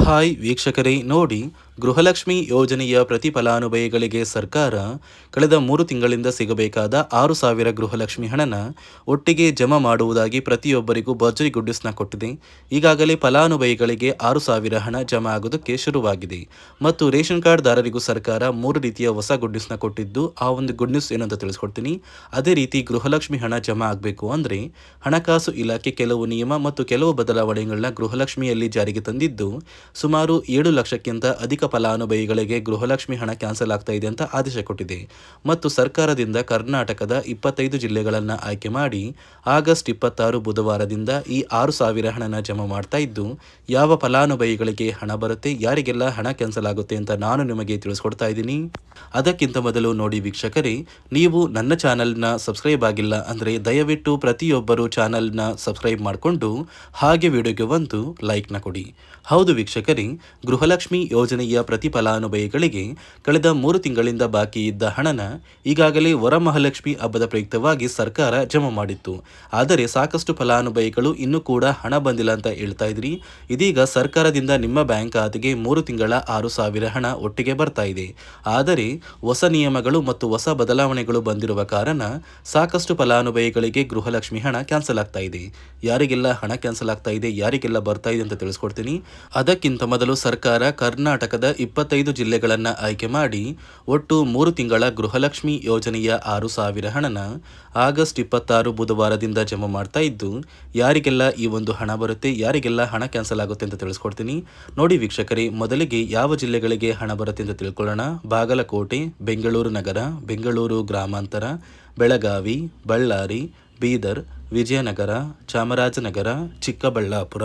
Hi ವೀಕ್ಷಕರೇ ನೋಡಿ, ಗೃಹಲಕ್ಷ್ಮಿ ಯೋಜನೆಯ ಪ್ರತಿ ಫಲಾನುಭವಿಗಳಿಗೆ ಸರ್ಕಾರ ಕಳೆದ 3 ತಿಂಗಳಿಂದ ಸಿಗಬೇಕಾದ 6,000 ಗೃಹಲಕ್ಷ್ಮಿ ಹಣನ ಒಟ್ಟಿಗೆ ಜಮಾ ಮಾಡುವುದಾಗಿ ಪ್ರತಿಯೊಬ್ಬರಿಗೂ ಭರ್ಜರಿ ಗುಡ್ಡಿಸ್ನ ಕೊಟ್ಟಿದೆ. ಈಗಾಗಲೇ ಫಲಾನುಭವಿಗಳಿಗೆ 6,000 ಹಣ ಜಮಾ ಆಗೋದಕ್ಕೆ ಶುರುವಾಗಿದೆ ಮತ್ತು ರೇಷನ್ ಕಾರ್ಡ್ ದಾರರಿಗೂ ಸರ್ಕಾರ 3 ರೀತಿಯ ಹೊಸ ಗುಡ್ಡಿಸ್ನ ಕೊಟ್ಟಿದ್ದು, ಆ ಒಂದು ಗುಡ್ ನ್ಯೂಸ್ ಏನು ಅಂತ ತಿಳಿಸ್ಕೊಡ್ತೀನಿ. ಅದೇ ರೀತಿ ಗೃಹಲಕ್ಷ್ಮಿ ಹಣ ಜಮಾ ಆಗಬೇಕು ಅಂದರೆ ಹಣಕಾಸು ಇಲಾಖೆ ಕೆಲವು ನಿಯಮ ಮತ್ತು ಕೆಲವು ಬದಲಾವಣೆಗಳನ್ನ ಗೃಹಲಕ್ಷ್ಮಿಯಲ್ಲಿ ಜಾರಿಗೆ ತಂದಿದ್ದು, ಸುಮಾರು 7 ಲಕ್ಷಕ್ಕಿಂತ ಅಧಿಕ ಫಲಾನುಭವಿಗಳಿಗೆ ಗೃಹಲಕ್ಷ್ಮಿ ಹಣ ಕ್ಯಾನ್ಸಲ್ ಆಗ್ತಾ ಇದೆ ಅಂತ ಆದೇಶ ಕೊಟ್ಟಿದೆ ಮತ್ತು ಸರ್ಕಾರದಿಂದ ಕರ್ನಾಟಕದ 25 ಜಿಲ್ಲೆಗಳನ್ನು ಆಯ್ಕೆ ಮಾಡಿ ಆಗಸ್ಟ್ 26 ಬುಧವಾರದಿಂದ ಈ 6,000 ಹಣನ ಜಮಾ ಮಾಡ್ತಾ ಇದ್ದು, ಯಾವ ಫಲಾನುಭವಿಗಳಿಗೆ ಹಣ ಬರುತ್ತೆ, ಯಾರಿಗೆಲ್ಲ ಹಣ ಕ್ಯಾನ್ಸಲ್ ಆಗುತ್ತೆ ಅಂತ ನಾನು ನಿಮಗೆ ತಿಳಿಸ್ಕೊಡ್ತಾ ಇದ್ದೀನಿ. ಅದಕ್ಕಿಂತ ಮೊದಲು ನೋಡಿ ವೀಕ್ಷಕರೇ, ನೀವು ನನ್ನ ಚಾನಲ್ನ ಸಬ್ಸ್ಕ್ರೈಬ್ ಆಗಿಲ್ಲ ಅಂದರೆ ದಯವಿಟ್ಟು ಪ್ರತಿಯೊಬ್ಬರು ಚಾನಲ್ನ ಸಬ್ಸ್ಕ್ರೈಬ್ ಮಾಡಿಕೊಂಡು ಹಾಗೆ ವಿಡಿಯೋಗೆ ಒಂದು ಲೈಕ್ನ ಕೊಡಿ. ಹೌದು ವೀಕ್ಷಕರೇ, ಗೃಹಲಕ್ಷ್ಮಿ ಯೋಜನೆಯ ಪ್ರತಿ ಫಲಾನುಭವಿಗಳಿಗೆ ಕಳೆದ 3 ತಿಂಗಳಿಂದ ಬಾಕಿ ಇದ್ದ ಹಣನ ಈಗಾಗಲೇ ವರಮಹಾಲಕ್ಷ್ಮಿ ಹಬ್ಬದ ಪ್ರಯುಕ್ತವಾಗಿ ಸರ್ಕಾರ ಜಮಾ ಮಾಡಿತ್ತು. ಆದರೆ ಸಾಕಷ್ಟು ಫಲಾನುಭವಿಗಳು ಇನ್ನೂ ಕೂಡ ಹಣ ಬಂದಿಲ್ಲ ಅಂತ ಹೇಳ್ತಾ ಇದ್ರಿ. ಇದೀಗ ಸರ್ಕಾರದಿಂದ ನಿಮ್ಮ ಬ್ಯಾಂಕ್ ಖಾತೆಗೆ 3 ತಿಂಗಳ 6,000 ಹಣ ಒಟ್ಟಿಗೆ ಬರ್ತಾ ಇದೆ. ಆದರೆ ಹೊಸ ನಿಯಮಗಳು ಮತ್ತು ಹೊಸ ಬದಲಾವಣೆಗಳು ಬಂದಿರುವ ಕಾರಣ ಸಾಕಷ್ಟು ಫಲಾನುಭವಿಗಳಿಗೆ ಗೃಹಲಕ್ಷ್ಮಿ ಹಣ ಕ್ಯಾನ್ಸಲ್ ಆಗ್ತಾ ಇದೆ. ಯಾರಿಗೆಲ್ಲ ಹಣ ಕ್ಯಾನ್ಸಲ್ ಆಗ್ತಾ ಇದೆ, ಯಾರಿಗೆಲ್ಲ ಬರ್ತಾ ಇದೆ ಅಂತ ತಿಳಿಸ್ಕೊಡ್ತೀನಿ. ಅದಕ್ಕಿಂತ ಮೊದಲು ಸರ್ಕಾರ ಕರ್ನಾಟಕದ 25 ಜಿಲ್ಲೆಗಳನ್ನು ಆಯ್ಕೆ ಮಾಡಿ ಒಟ್ಟು 3 ತಿಂಗಳ ಗೃಹಲಕ್ಷ್ಮಿ ಯೋಜನೆಯ 6,000 ಹಣನ ಆಗಸ್ಟ್ 26 ಬುಧವಾರದಿಂದ ಜಮಾ ಮಾಡ್ತಾ ಇದ್ದು, ಯಾರಿಗೆಲ್ಲ ಈ ಒಂದು ಹಣ ಬರುತ್ತೆ, ಯಾರಿಗೆಲ್ಲ ಹಣ ಕ್ಯಾನ್ಸಲ್ ಆಗುತ್ತೆ ಅಂತ ತಿಳಿಸ್ಕೊಡ್ತೀನಿ. ನೋಡಿ ವೀಕ್ಷಕರೇ, ಮೊದಲಿಗೆ ಯಾವ ಜಿಲ್ಲೆಗಳಿಗೆ ಹಣ ಬರುತ್ತೆ ಅಂತ ತಿಳ್ಕೊಳ್ಳೋಣ. ಬಾಗಲಕೋಟೆ, ಬೆಂಗಳೂರು ನಗರ, ಬೆಂಗಳೂರು ಗ್ರಾಮಾಂತರ, ಬೆಳಗಾವಿ, ಬಳ್ಳಾರಿ, ಬೀದರ್, ವಿಜಯನಗರ, ಚಾಮರಾಜನಗರ, ಚಿಕ್ಕಬಳ್ಳಾಪುರ,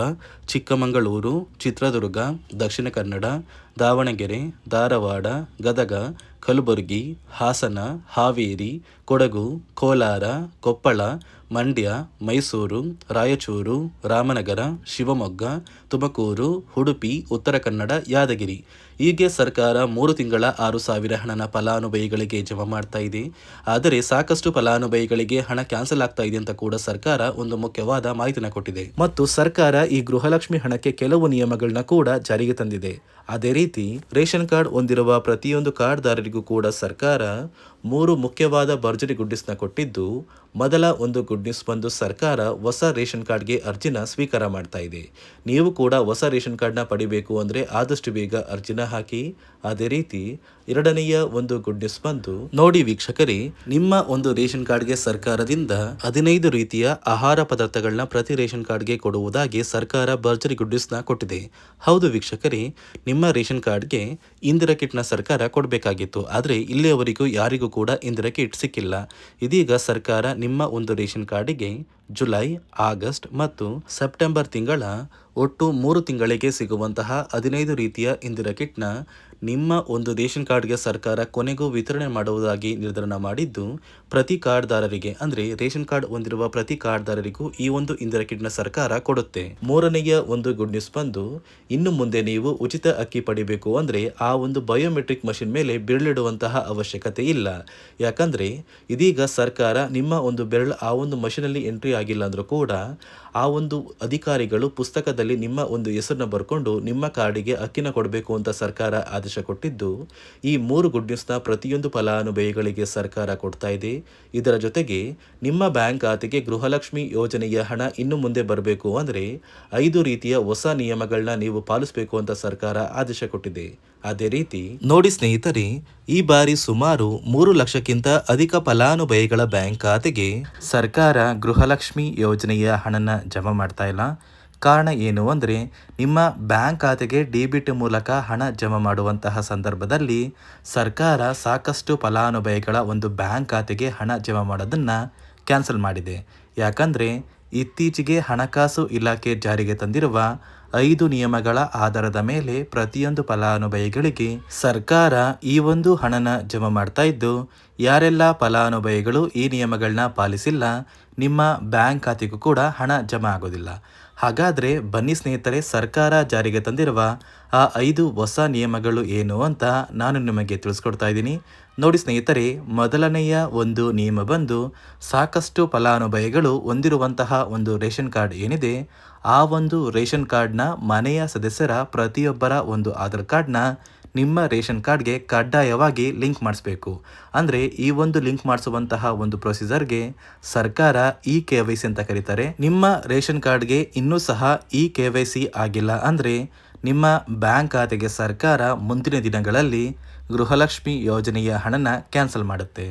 ಚಿಕ್ಕಮಗಳೂರು, ಚಿತ್ರದುರ್ಗ, ದಕ್ಷಿಣ ಕನ್ನಡ, ದಾವಣಗೆರೆ, ಧಾರವಾಡ, ಗದಗ, ಕಲಬುರಗಿ, ಹಾಸನ, ಹಾವೇರಿ, ಕೊಡಗು, ಕೋಲಾರ, ಕೊಪ್ಪಳ, ಮಂಡ್ಯ, ಮೈಸೂರು, ರಾಯಚೂರು, ರಾಮನಗರ, ಶಿವಮೊಗ್ಗ, ತುಮಕೂರು, ಉಡುಪಿ, ಉತ್ತರ ಕನ್ನಡ, ಯಾದಗಿರಿ ಹೀಗೆ ಸರ್ಕಾರ 3 ತಿಂಗಳ 6,000 ಹಣನ ಫಲಾನುಭವಿಗಳಿಗೆ ಜಮಾ ಮಾಡ್ತಾ ಇದೆ. ಆದರೆ ಸಾಕಷ್ಟು ಫಲಾನುಭವಿಗಳಿಗೆ ಹಣ ಕ್ಯಾನ್ಸಲ್ ಆಗ್ತಾ ಇದೆ ಅಂತ ಕೂಡ ಸರ್ಕಾರ ಒಂದು ಮುಖ್ಯವಾದ ಮಾಹಿತಿನ ಕೊಟ್ಟಿದೆ ಮತ್ತು ಸರ್ಕಾರ ಈ ಗೃಹಲಕ್ಷ್ಮಿ ಹಣಕ್ಕೆ ಕೆಲವು ನಿಯಮಗಳನ್ನ ಕೂಡ ಜಾರಿಗೆ ತಂದಿದೆ. ಅದೇ ರೀತಿ ರೇಷನ್ ಕಾರ್ಡ್ ಹೊಂದಿರುವ ಪ್ರತಿಯೊಂದು ಕಾರ್ಡ್ದಾರರಿಗೂ ಕೂಡ ಸರ್ಕಾರ 3 ಮುಖ್ಯವಾದ ಭರ್ಜರಿ ಗುಡ್ಡಿಸ್ನ ಕೊಟ್ಟಿದ್ದು, ಮೊದಲ ಒಂದು ಗುಡ್ ನ್ಯೂಸ್ ಬಂದು ಸರ್ಕಾರ ಹೊಸ ರೇಷನ್ ಕಾರ್ಡ್ಗೆ ಅರ್ಜಿನ ಸ್ವೀಕಾರ ಮಾಡ್ತಾ ಇದೆ. ನೀವು ಕೂಡ ಹೊಸ ರೇಷನ್ ಕಾರ್ಡ್ನ ಪಡಿಬೇಕು ಅಂದರೆ ಆದಷ್ಟು ಬೇಗ ಅರ್ಜಿನ ಹಾಕಿ. ಅದೇ ರೀತಿ ಎರಡನೆಯ ಒಂದು ಗುಡ್ ನ್ಯೂಸ್ ಬಂದು ನೋಡಿ ವೀಕ್ಷಕರೇ, ನಿಮ್ಮ ಒಂದು ರೇಷನ್ ಕಾರ್ಡ್ಗೆ ಸರ್ಕಾರದಿಂದ 15 ರೀತಿಯ ಆಹಾರ ಪದಾರ್ಥಗಳನ್ನ ಪ್ರತಿ ರೇಷನ್ ಕಾರ್ಡ್ಗೆ ಕೊಡುವುದಾಗಿ ಸರ್ಕಾರ ಭರ್ಜರಿ ಗುಡ್ ನ್ಯೂಸ್ನ ಕೊಟ್ಟಿದೆ. ಹೌದು ವೀಕ್ಷಕರೇ, ನಿಮ್ಮ ರೇಷನ್ ಕಾರ್ಡ್ಗೆ ಇಂದಿರಾ ಕಿಟ್ನ ಸರ್ಕಾರ ಕೊಡಬೇಕಾಗಿತ್ತು. ಆದರೆ ಇಲ್ಲಿಯವರೆಗೂ ಯಾರಿಗೂ ಕೂಡ ಇಂದಿರಾ ಕಿಟ್ ಸಿಕ್ಕಿಲ್ಲ. ಇದೀಗ ಸರ್ಕಾರ ನಿಮ್ಮ ಒಂದು ರೇಷನ್ ಕಾರ್ಡಿಗೆ ಜುಲೈ, ಆಗಸ್ಟ್ ಮತ್ತು ಸೆಪ್ಟೆಂಬರ್ ತಿಂಗಳ ಒಟ್ಟು 3 ತಿಂಗಳಿಗೆ ಸಿಗುವಂತಹ 15 ರೀತಿಯ ಇಂದಿರಾ ಕಿಟ್ನ ನಿಮ್ಮ ಒಂದು ರೇಷನ್ ಕಾರ್ಡ್ಗೆ ಸರ್ಕಾರ ಕೊನೆಗೂ ವಿತರಣೆ ಮಾಡುವುದಾಗಿ ನಿರ್ಧಾರ ಮಾಡಿದ್ದು, ಪ್ರತಿ ಕಾರ್ಡ್ದಾರರಿಗೆ ಅಂದರೆ ರೇಷನ್ ಕಾರ್ಡ್ ಹೊಂದಿರುವ ಪ್ರತಿ ಕಾರ್ಡ್ದಾರರಿಗೂ ಈ ಒಂದು ಇಂದಿರಾ ಕಿಟ್ನ ಸರ್ಕಾರ ಕೊಡುತ್ತೆ. ಮೂರನೆಯ ಒಂದು ಗುಡ್ ನ್ಯೂಸ್ ಬಂದು, ಇನ್ನು ಮುಂದೆ ನೀವು ಉಚಿತ ಅಕ್ಕಿ ಪಡಿಬೇಕು ಅಂದರೆ ಆ ಒಂದು ಬಯೋಮೆಟ್ರಿಕ್ ಮಷಿನ್ ಮೇಲೆ ಬೆರಳಿಡುವಂತಹ ಅವಶ್ಯಕತೆ ಇಲ್ಲ. ಯಾಕಂದರೆ ಇದೀಗ ಸರ್ಕಾರ ನಿಮ್ಮ ಒಂದು ಬೆರಳು ಆ ಒಂದು ಮಷಿನಲ್ಲಿ ಎಂಟ್ರಿ ಆಗಿಲ್ಲ ಅಂದರೂ ಕೂಡ ಆ ಒಂದು ಅಧಿಕಾರಿಗಳು ಪುಸ್ತಕದಲ್ಲಿ ನಿಮ್ಮ ಒಂದು ಹೆಸರನ್ನ ಬರ್ಕೊಂಡು ನಿಮ್ಮ ಕಾರ್ಡಿಗೆ ಅಕ್ಕಿನ ಕೊಡಬೇಕು ಅಂತ ಸರ್ಕಾರ ಆದೇಶ ಕೊಟ್ಟಿದ್ದು, ಈ 3 ಗುಡ್ ನ್ಯೂಸ್ನ ಪ್ರತಿಯೊಂದು ಫಲಾನುಭವಿಗಳಿಗೆ ಸರ್ಕಾರ ಕೊಡ್ತಾ ಇದೆ. ಇದರ ಜೊತೆಗೆ ನಿಮ್ಮ ಬ್ಯಾಂಕ್ ಖಾತೆಗೆ ಗೃಹಲಕ್ಷ್ಮಿ ಯೋಜನೆಯ ಹಣ ಇನ್ನು ಮುಂದೆ ಬರಬೇಕು ಅಂದರೆ 5 ರೀತಿಯ ಹೊಸ ನಿಯಮಗಳನ್ನ ನೀವು ಪಾಲಿಸಬೇಕು ಅಂತ ಸರ್ಕಾರ ಆದೇಶ ಕೊಟ್ಟಿದೆ. ಅದೇ ರೀತಿ ನೋಡಿ ಸ್ನೇಹಿತರೆ, ಈ ಬಾರಿ ಸುಮಾರು 3 ಲಕ್ಷಕ್ಕಿಂತ ಅಧಿಕ ಫಲಾನುಭವಿಗಳ ಬ್ಯಾಂಕ್ ಖಾತೆಗೆ ಸರ್ಕಾರ ಗೃಹಲಕ್ಷ್ಮಿ ಯೋಜನೆಯ ಹಣನ ಜಮಾ ಮಾಡ್ತಾ ಇಲ್ಲ. ಕಾರಣ ಏನು ಅಂದರೆ, ನಿಮ್ಮ ಬ್ಯಾಂಕ್ ಖಾತೆಗೆ ಡೆಬಿಟ್ ಮೂಲಕ ಹಣ ಜಮಾ ಮಾಡುವಂತಹ ಸಂದರ್ಭದಲ್ಲಿ ಸರ್ಕಾರ ಸಾಕಷ್ಟು ಫಲಾನುಭವಿಗಳ ಒಂದು ಬ್ಯಾಂಕ್ ಖಾತೆಗೆ ಹಣ ಜಮಾ ಮಾಡೋದನ್ನು ಕ್ಯಾನ್ಸಲ್ ಮಾಡಿದೆ. ಯಾಕಂದರೆ ಇತ್ತೀಚೆಗೆ ಹಣಕಾಸು ಇಲಾಖೆ ಜಾರಿಗೆ ತಂದಿರುವ 5 ನಿಯಮಗಳ ಆಧಾರದ ಮೇಲೆ ಪ್ರತಿಯೊಂದು ಫಲಾನುಭವಿಗಳಿಗೆ ಸರ್ಕಾರ ಈ ಒಂದು ಹಣನ ಜಮಾ ಮಾಡ್ತಾ ಇದ್ದು, ಯಾರೆಲ್ಲ ಫಲಾನುಭವಿಗಳು ಈ ನಿಯಮಗಳನ್ನ ಪಾಲಿಸಿಲ್ಲ ನಿಮ್ಮ ಬ್ಯಾಂಕ್ ಖಾತೆಗೂ ಕೂಡ ಹಣ ಜಮಾ ಆಗೋದಿಲ್ಲ. ಹಾಗಾದರೆ ಬನ್ನಿ ಸ್ನೇಹಿತರೆ, ಸರ್ಕಾರ ಜಾರಿಗೆ ತಂದಿರುವ ಆ 5 ಹೊಸ ನಿಯಮಗಳು ಏನು ಅಂತ ನಾನು ನಿಮಗೆ ತಿಳಿಸ್ಕೊಡ್ತಾ ಇದ್ದೀನಿ. ನೋಡಿ ಸ್ನೇಹಿತರೆ, ಮೊದಲನೆಯ ಒಂದು ನಿಯಮ ಬಂದು ಸಾಕಷ್ಟು ಫಲಾನುಭವಿಗಳು ಹೊಂದಿರುವಂತಹ ಒಂದು ರೇಷನ್ ಕಾರ್ಡ್ ಏನಿದೆ, ಆ ಒಂದು ರೇಷನ್ ಕಾರ್ಡ್ನ ಮನೆಯ ಸದಸ್ಯರ ಪ್ರತಿಯೊಬ್ಬರ ಒಂದು ಆಧಾರ್ ಕಾರ್ಡ್ನ ನಿಮ್ಮ ರೇಷನ್ ಕಾರ್ಡ್ಗೆ ಕಡ್ಡಾಯವಾಗಿ ಲಿಂಕ್ ಮಾಡಿಸ್ಬೇಕು. ಅಂದರೆ ಈ ಒಂದು ಲಿಂಕ್ ಮಾಡಿಸುವಂತಹ ಒಂದು ಪ್ರೊಸೀಜರ್ಗೆ ಸರ್ಕಾರ KYC ಅಂತ ಕರೀತಾರೆ. ನಿಮ್ಮ ರೇಷನ್ ಕಾರ್ಡ್ಗೆ ಇನ್ನೂ ಸಹ KYC ಆಗಿಲ್ಲ ಅಂದರೆ ನಿಮ್ಮ ಬ್ಯಾಂಕ್ ಖಾತೆಗೆ ಸರ್ಕಾರ ಮುಂದಿನ ದಿನಗಳಲ್ಲಿ ಗೃಹಲಕ್ಷ್ಮಿ ಯೋಜನೆಯ ಹಣನ ಕ್ಯಾನ್ಸಲ್ ಮಾಡುತ್ತೆ.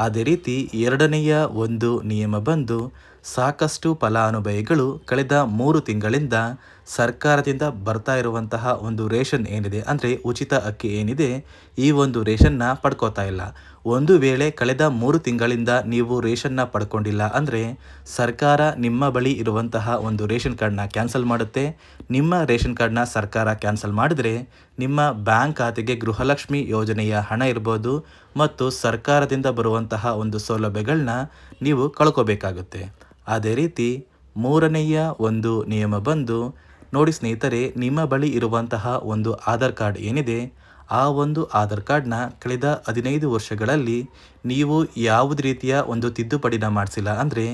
ಅದೇ ರೀತಿ ಎರಡನೆಯ ಒಂದು ನಿಯಮ ಬಂದು ಸಾಕಷ್ಟು ಫಲಾನುಭವಿಗಳು ಕಳೆದ 3 ತಿಂಗಳಿಂದ ಸರ್ಕಾರದಿಂದ ಬರ್ತಾ ಇರುವಂತಹ ಒಂದು ರೇಷನ್ ಏನಿದೆ, ಅಂದರೆ ಉಚಿತ ಅಕ್ಕಿ ಏನಿದೆ, ಈ ಒಂದು ರೇಷನ್ನ ಪಡ್ಕೋತಾ ಇಲ್ಲ. ಒಂದು ವೇಳೆ ಕಳೆದ 3 ತಿಂಗಳಿಂದ ನೀವು ರೇಷನ್ನ ಪಡ್ಕೊಂಡಿಲ್ಲ ಅಂದರೆ ಸರ್ಕಾರ ನಿಮ್ಮ ಬಳಿ ಇರುವಂತಹ ಒಂದು ರೇಷನ್ ಕಾರ್ಡ್ನ ಕ್ಯಾನ್ಸಲ್ ಮಾಡುತ್ತೆ. ನಿಮ್ಮ ರೇಷನ್ ಕಾರ್ಡ್ನ ಸರ್ಕಾರ ಕ್ಯಾನ್ಸಲ್ ಮಾಡಿದ್ರೆ ನಿಮ್ಮ ಬ್ಯಾಂಕ್ ಖಾತೆಗೆ ಗೃಹಲಕ್ಷ್ಮಿ ಯೋಜನೆಯ ಹಣ ಇರ್ಬೋದು ಮತ್ತು ಸರ್ಕಾರದಿಂದ ಬರುವಂತಹ ಒಂದು ಸೌಲಭ್ಯಗಳನ್ನ ನೀವು ಕಳ್ಕೋಬೇಕಾಗುತ್ತೆ. ಅದೇ ರೀತಿ ಮೂರನೆಯ ಒಂದು ನಿಯಮ ಬಂದು ನೋಡಿ ಸ್ನೇಹಿತರೆ, ನಿಮ್ಮ ಬಳಿ ಇರುವಂತಹ ಒಂದು ಆಧಾರ್ ಕಾರ್ಡ್ ಏನಿದೆ, ಆ ಒಂದು ಆಧಾರ್ ಕಾರ್ಡ್ನ ಕಳೆದ 15 ವರ್ಷಗಳಲ್ಲಿ ನೀವು ಯಾವುದೇ ರೀತಿಯ ಒಂದು ತಿದ್ದುಪಡಿನ ಮಾಡಿಸಿಲ್ಲ ಅಂದರೆ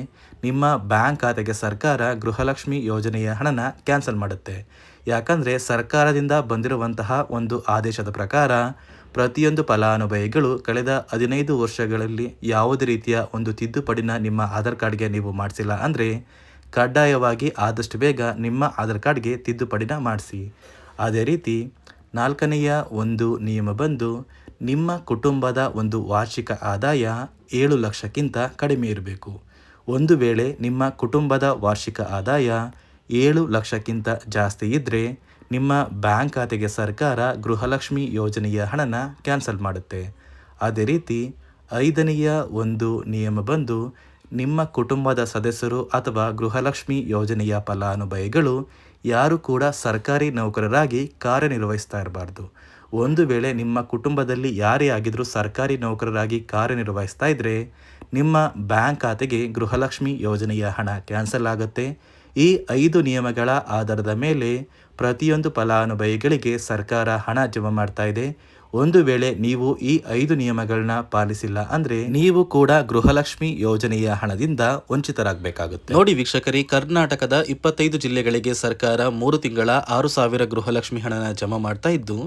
ನಿಮ್ಮ ಬ್ಯಾಂಕ್ ಖಾತೆಗೆ ಸರ್ಕಾರ ಗೃಹಲಕ್ಷ್ಮಿ ಯೋಜನೆಯ ಹಣನ ಕ್ಯಾನ್ಸಲ್ ಮಾಡುತ್ತೆ. ಯಾಕಂದರೆ ಸರ್ಕಾರದಿಂದ ಬಂದಿರುವಂತಹ ಒಂದು ಆದೇಶದ ಪ್ರಕಾರ ಪ್ರತಿಯೊಂದು ಫಲಾನುಭವಿಗಳು ಕಳೆದ 15 ವರ್ಷಗಳಲ್ಲಿ ಯಾವುದೇ ರೀತಿಯ ಒಂದು ತಿದ್ದುಪಡಿನ ನಿಮ್ಮ ಆಧಾರ್ ಕಾರ್ಡ್ಗೆ ನೀವು ಮಾಡಿಸಿಲ್ಲ ಅಂದರೆ ಕಡ್ಡಾಯವಾಗಿ ಆದಷ್ಟು ಬೇಗ ನಿಮ್ಮ ಆಧಾರ್ ಕಾರ್ಡ್ಗೆ ತಿದ್ದುಪಡಿನ ಮಾಡಿಸಿ. ಅದೇ ರೀತಿ ನಾಲ್ಕನೆಯ ಒಂದು ನಿಯಮ ಬಂದು ನಿಮ್ಮ ಕುಟುಂಬದ ಒಂದು ವಾರ್ಷಿಕ ಆದಾಯ 7 ಲಕ್ಷಕ್ಕಿಂತ ಕಡಿಮೆ ಇರಬೇಕು. ಒಂದು ವೇಳೆ ನಿಮ್ಮ ಕುಟುಂಬದ ವಾರ್ಷಿಕ ಆದಾಯ 7 ಲಕ್ಷಕ್ಕಿಂತ ಜಾಸ್ತಿ ಇದ್ದರೆ ನಿಮ್ಮ ಬ್ಯಾಂಕ್ ಖಾತೆಗೆ ಸರ್ಕಾರ ಗೃಹಲಕ್ಷ್ಮಿ ಯೋಜನೆಯ ಹಣನ ಕ್ಯಾನ್ಸಲ್ ಮಾಡುತ್ತೆ. ಅದೇ ರೀತಿ ಐದನೆಯ ಒಂದು ನಿಯಮ ಬಂದು ನಿಮ್ಮ ಕುಟುಂಬದ ಸದಸ್ಯರು ಅಥವಾ ಗೃಹಲಕ್ಷ್ಮಿ ಯೋಜನೆಯ ಫಲಾನುಭವಿಗಳು ಯಾರು ಕೂಡ ಸರ್ಕಾರಿ ನೌಕರರಾಗಿ ಕಾರ್ಯನಿರ್ವಹಿಸ್ತಾ ಇರಬಾರ್ದು. ಒಂದು ವೇಳೆ ನಿಮ್ಮ ಕುಟುಂಬದಲ್ಲಿ ಯಾರೇ ಆಗಿದ್ರೂ ಸರ್ಕಾರಿ ನೌಕರರಾಗಿ ಕಾರ್ಯನಿರ್ವಹಿಸ್ತಾ ಇದ್ದರೆ ನಿಮ್ಮ ಬ್ಯಾಂಕ್ ಖಾತೆಗೆ ಗೃಹಲಕ್ಷ್ಮಿ ಯೋಜನೆಯ ಹಣ ಕ್ಯಾನ್ಸಲ್ ಆಗುತ್ತೆ. ಈ 5 ನಿಯಮಗಳ ಆಧಾರದ ಮೇಲೆ ಪ್ರತಿಯೊಂದು ಫಲಾನುಭವಿಗಳಿಗೆ ಸರ್ಕಾರ ಹಣ ಜಮಾ ಮಾಡ್ತಾ ಇದೆ. ಒಂದು ವೇಳೆ ನೀವು ಈ 5 ನಿಯಮಗಳನ್ನ ಪಾಲಿಸಿಲ್ಲ ಅಂದರೆ ನೀವು ಕೂಡ ಗೃಹಲಕ್ಷ್ಮಿ ಯೋಜನೆಯ ಹಣದಿಂದ ವಂಚಿತರಾಗಬೇಕಾಗುತ್ತೆ. ನೋಡಿ ವೀಕ್ಷಕರೇ, ಕರ್ನಾಟಕದ 25 ಜಿಲ್ಲೆಗಳಿಗೆ ಸರ್ಕಾರ 3 ತಿಂಗಳ 6,000 ಗೃಹಲಕ್ಷ್ಮಿ ಹಣನ ಜಮಾ ಮಾಡ್ತಾ ಇದ್ದು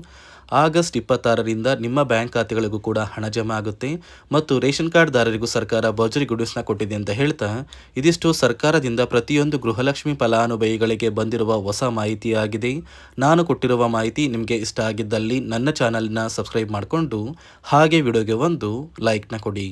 ಆಗಸ್ಟ್ 26ರಿಂದ ನಿಮ್ಮ ಬ್ಯಾಂಕ್ ಖಾತೆಗಳಿಗೂ ಕೂಡ ಹಣ ಜಮಾ ಆಗುತ್ತೆ ಮತ್ತು ರೇಷನ್ ಕಾರ್ಡ್ದಾರರಿಗೂ ಸರ್ಕಾರ ಭರ್ಜರಿ ಗುಡ್ಸ್ನ ಕೊಟ್ಟಿದೆ ಅಂತ ಹೇಳ್ತಾ, ಇದಿಷ್ಟು ಸರ್ಕಾರದಿಂದ ಪ್ರತಿಯೊಂದು ಗೃಹಲಕ್ಷ್ಮಿ ಫಲಾನುಭವಿಗಳಿಗೆ ಬಂದಿರುವ ಹೊಸ ಮಾಹಿತಿಯಾಗಿದೆ. ನಾನು ಕೊಟ್ಟಿರುವ ಮಾಹಿತಿ ನಿಮಗೆ ಇಷ್ಟ ಆಗಿದ್ದಲ್ಲಿ ನನ್ನ ಚಾನಲ್ನ ಸಬ್ಸ್ಕ್ರೈಬ್ ಮಾಡಿಕೊಂಡು ಹಾಗೆ ವಿಡಿಯೋಗೆ ಒಂದು ಲೈಕ್ನ ಕೊಡಿ.